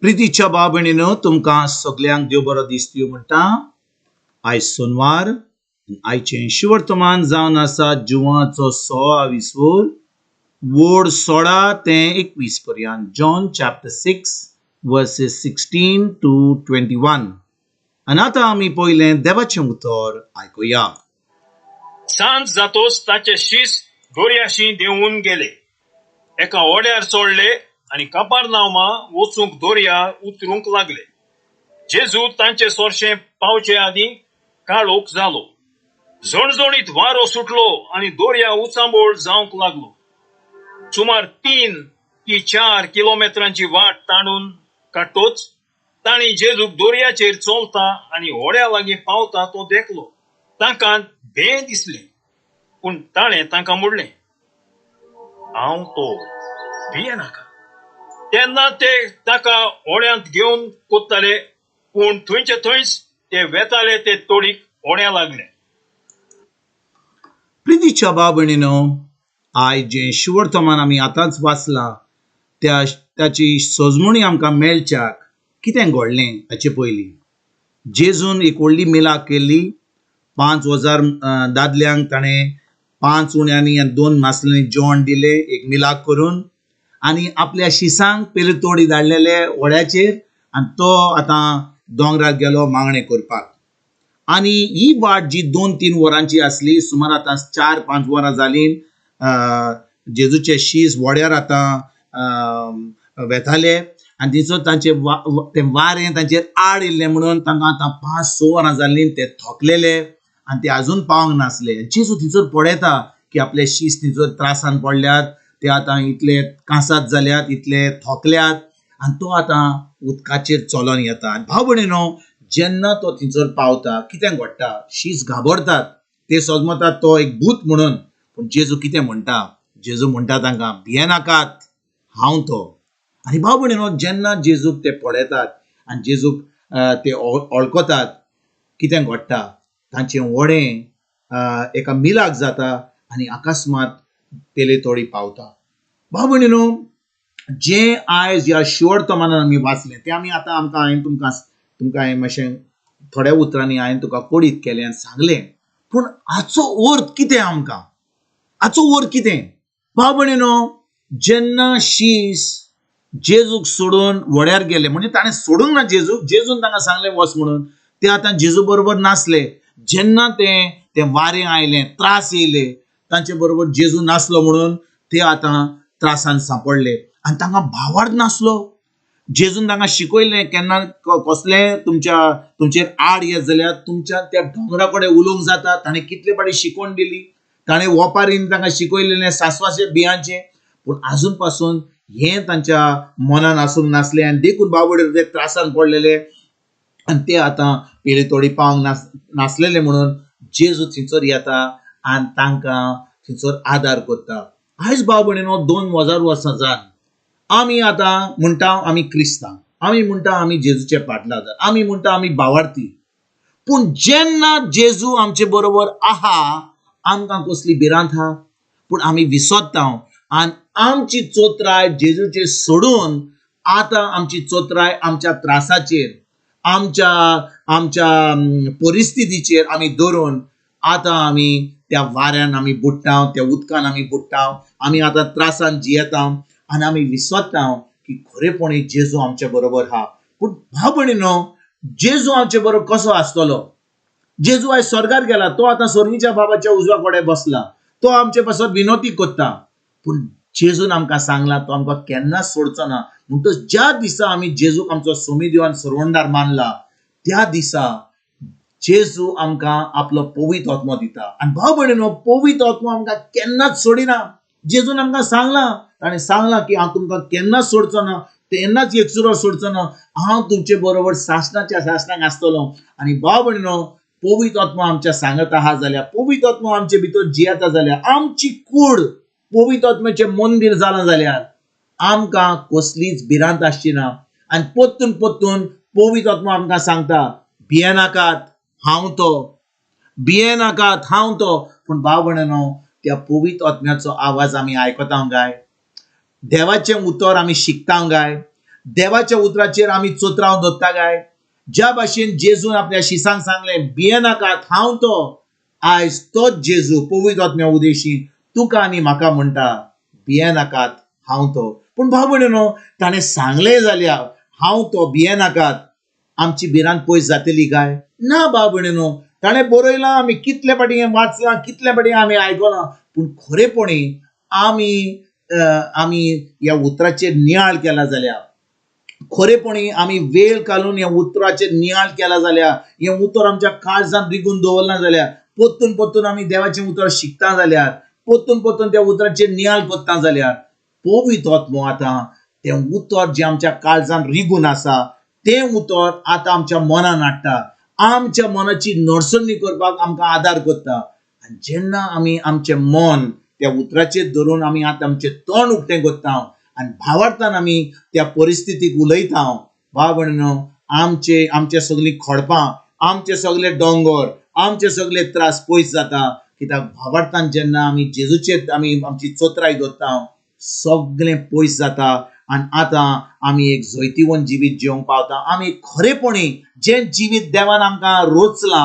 प्रितीच्या बाबणीनो तुमकां सगळ्यांक देव बरो दीस दिवं म्हणटा। आयज सोनवार आयचें शिवर्तमान जावन आसा जुवाचो 26 वोड 16 ते 21 पर्यंत। John chapter 6 versus 16 to 21। आनी आतां आमी पयलें देवाचें उतर आयकुया। सांज जातोच ताचे शीस दोर्याशी देंवून गेले, एका ओड्यार चोडले आनी कफरनाहूमा वचूंक दोर्या उतरूंक लागले। जेजू तांचे सोर्शें पावचे आदीं काळोख जालो, झणझणीत वारो सुटलो आनी दोर्या उचांबोळ जावंक लागलो। सुमार 3 की 4 किलोमीटरांची वाट ताणून काडटोच तांणी जेजूक दोर्याचेर चलता आनी ओड्या लागीं पावता तो देखलो। तांकां भें दिसली, पूण ताणें तांकां म्हणलें, हांव तो, भियेनाका। तेन्ना ते ताका ओड्यांत घेवन कोत्ताले, पूण थंयचे थंयच ते वेताले ते तोडीक ओड्या लागले। प्रितीच्या बाबणीनो, आयज जें शिवर्तमान आमी आतांच वाचलां ताची सोजमणी आमकां मेळच्याक कितें घडलें हाचे पयलीं जेजून एक व्हडली मिलाक केल्ली। 5,000 दादल्यांक ताणें 5 उण्यांनी आनी 2 मासलांनी जेवण दिलें एक मिलाक करून, आनी आपल्या शिसांक पयलीं तोडी धाडलेले ओड्याचेर आनी तो आतां दोंगराक गेलो मागणें करपाक। आनी ही वाट जी 2-3 वरांची आसली, सुमार आतां 4-5 वरां जालीं जेजूचे शीस वड्यार आतां वेताले आनी थंयसर तें वारें तांचेर आड येयल्लें म्हणून तांकां आतां 5-6 वरां जाल्लीं ते थकलेले आनी ते आजून पावंक नासले। जेजू थंयसर पळयता की आपले शीस थंयसर त्रासान पडल्यात, ते आतां इतले कांसात जाल्यात, इतले थकल्यात आनी तो आतां उदकाचेर चलोन येता। आनी भाव भयणीनो, जेन्ना तो थंयसर पावता कितें घडटा, शीस घाबरतात, ते समजतात तो एक भूत म्हणून। पूण जेजू कितें म्हणटा, जेजू म्हणटा तांकां, भियेनाकात, हांव तो। आनी भाव भयणीनो, जेन्ना जेजूक ते पळयतात आनी जेजूक ते वळखतात, कितें घडटा, तांचें व्हडें एका मिलाक जाता आनी अकस्मात पेले तोडी पावता। भाव भयणीनो, जें आयज ह्या शिवर्तमानान आमी वाचलें तें आमी आतां हांवें तुमकां मातशें थोड्या उतरांनी हांवें तुका कोडीत केलें आनी सांगलें, पूण हाचो अर्थ कितें आमकां, हाचो अर्थ कितें? भाव भयणीनो, जेन्ना शीस जेजूक सोडून वड्यार गेले, म्हणजे ताणें सोडूंक ना जेजून तांकां सांगलें वच म्हणून, ते आतां जेजू बरोबर नासले। जेन्ना ते वारें आयलें, त्रास येयले, तांचे बरोबर जेजू नासलो म्हणून ते आतां त्रासान सांपडले आनी तांकां भावार्थ नासलो। जेजून तांकां शिकयलें, केन्ना कसलें तुमचेर आड येत जाल्यार तुमच्या त्या दोंगरा कडेन उलोवंक जाता। ताणें कितले फावटी शिकवण दिली, ताणें ओपारीन तांकां शिकयलेलें सासवाचें बियांचें, पूण आजून पासून हें तांच्या मनान आसूंक नासलें आनी देखून बाबडे ते त्रासान पडलेले आनी ते आतां पेली तोडी पावंक नासलेले म्हणून जेजू थंयसर येता आनी तांकां थंयसर आदार करता। आयज भाव भयणीनो, 2000 वर्सां जावन आमी आतां म्हणटा आमी क्रिस्तांव, आमी म्हणटा आमी जेजूचे पाटलादार, आमी म्हणटा आमी भावार्थी, पूण जेन्ना जेजू आमचे बरोबर आहा आमकां कसली भिरांत आहा, पूण आमी विसरता आनी आमची चोत्राय जेजूचेर सोडून आतां आमची चोत्राय आमच्या त्रासाचेर, आमच्या परिस्थितीचेर आमी धरून आतां आमी त्या वाऱ्यान आमी बुडटा, त्या उदकान आमी बुडटा, आमी आतां त्रासान जियेता आनी आमी विसरता की खरेपणी जेजू आमचे बरोबर आहा। पूण भाव भयणीनो, जेजू आमचे बरोबर कसो आसतलो? जेजू आयज स्वर्गार गेला, तो आतां स्वर्गीच्या बाबाच्या उजव्या कडेन बसला, तो आमचे पासत विनोती करता, पूण जेजून आमकां सांगला तो आमकां केन्नाच सोडचो ना। म्हणटच ज्या दिसा आमी जेजूक आमचो सोमी देव आनी सर्वंडार मानला, त्या दिसा जेजू आमकां आपलो पवित्र आत्मो दिता। आनी भाव भयणीनो, पवित्र आत्मो आमकां केन्नाच सोडिना। जेजून आमकां सांगला, ताणें सांगला की हांव तुमकां केन्नाच सोडचो ना, केन्नाच एकसुरो सोडचो ना, हांव तुमचे बरोबर सासणाच्या सासणाक आसतलो। आनी भाव भयणीनो, पवित्र आत्मो आमच्या सांगत आहा जाल्यार, पवित्र आत्मो आमचे भितर जियेता जाल्यार, आमची कूड पवित्र आत्म्याचें मंदीर जालां जाल्यार आमकां कसलीच भिरांत आसची ना। आनी पोत्तून पवित्र आत्मो आमकां सांगता, भियेनाकात, हांव तो, भियेनाकात, हांव तो। पूण भाव भयणीनो, त्या पवित्र आत्म्याचो आवाज आमी आयकता काय? देवाचें उतर आमी शिकता काय? देवाच्या उतराचेर आमी चोत्रावन दवरता काय? ज्या भाशेन जेजून आपल्या शिसांक सांगलें भियेनाकात हांव तो, आयज तोच जेजू पवित्र आत्म्या उदेशीं तुका आनी म्हाका म्हणटा भियेनाकात हांव तो. पूण भाव भयणीनो, ताणें सांगलें जाल्यार हांव तो भियेनाकात, आमची भिरांत पयस जातली काय? ना भाव भयणीनो, ताणें बरयलां, आमी कितले फाटी हें वाचलां, कितले फाटी आमी आयकलां, पूण खरेपणी आमी ह्या उतराचेर नियाळ केला जाल्यार, खरेपणी आमी वेळ घालून ह्या उतराचेर नियाळ केला जाल्यार, हें उतर आमच्या काळजांत रिगून दवरना जाल्यार, परतून परतून आमी देवाचें उतर शिकता जाल्यार, परतून परतून त्या उतराचेर नियाळ करता जाल्यार, पवित्र आत्मो आतां तें उतर जें आमच्या काळजांत रिगून आसा तें उतर आतां आमच्या मनान हाडटा, आमच्या मनाची नडसणी करपाक आमकां आदार करता. आनी जेन्ना आमी आमचें मन त्या उतराचेर धरून आमी आतां आमचें तोंड उक्तें करता आनी भावार्थान आमी त्या परिस्थितीक उलयता, भाव भयणीनो, आमचे सगळीं खडपां, आमचे सगळे दोंगर, आमचे सगळे त्रास पयस जाता. कित्याक भावार्थान जेन्ना आमी जेजूचेर आमी आमची चोत्राय दवरता सगळें पयस जाता आनी आतां आमी एक जैतिवंत जिवीत जिवंक पावता. आमी खरेपणी जें जिवीत देवान आमकां रोचलां,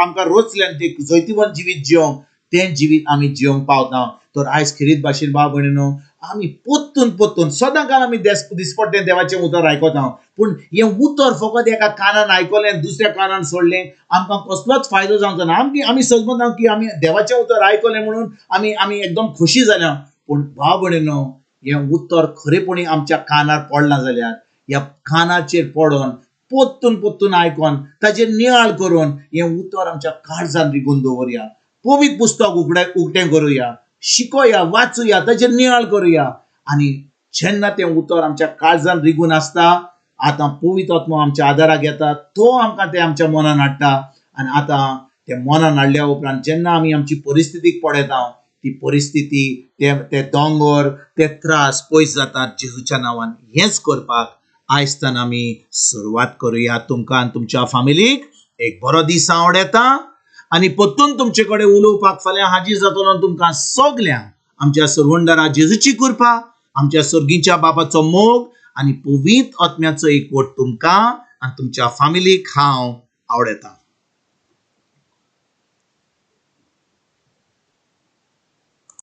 आमकां रोचलें आनी तें जैतिवंत जिवीत जिवंक, तें जिवीत आमी जिवंक पावता. तर आयज खरीत भाशेन भाव भयणीनो, आमी पोत्तून सदां काळ आमी दिसपट्टें देवाचें उतर आयकता, पूण हें उतर फकत एका कानान आयकलें दुसऱ्या कानान सोडलें आमकां कसलोच फायदो जावचो ना. आमी समजता की आमी देवाचें उतर आयकलें म्हणून आमी एकदम खुशी जाल्या, पूण भाव भयणीनो, हें उतर खरेपणी आमच्या कानार पडलां जाल्यार ह्या कानाचेर पडोन पोत्तून आयकोन ताचेर नियाळ करून हें उतर आमच्या काळजांत रिगून दवरया. पवित्र पुस्तक उक्तें करुया, शिकोया, वाचुया, ताचेर नियाळ करुया. आनी जेन्ना तें उतर आमच्या काळजांत रिगून आसता, आतां पवित्र आत्मो आमच्या आदाराक येता, तो आमकां तें आमच्या मनान हाडटा. आनी आतां तें मनान हाडल्या उपरांत जेन्ना आमी आमची परिस्थितीक पळयता, ती परिस्थिती, ते दोंगर, ते त्रास पयस जातात जेजूच्या नांवान. हेंच करपाक आयजतान आमी सुरवात करुया. तुमकां आनी तुमच्या फॅमिलीक एक बरो दीस आवड येता आनी परतून तुमचे कडेन उलोवपाक फाल्यां हाजीर जातलो. तुमकां सगल्यांक आमच्या सर्वंडरा जेजूची कृपा, आमच्या सर्गीच्या बापाचो मोग आनी पवित्र आत्म्याचो एकवट तुमकां आनी तुमच्या फॅमिलीक हांव आवडयता.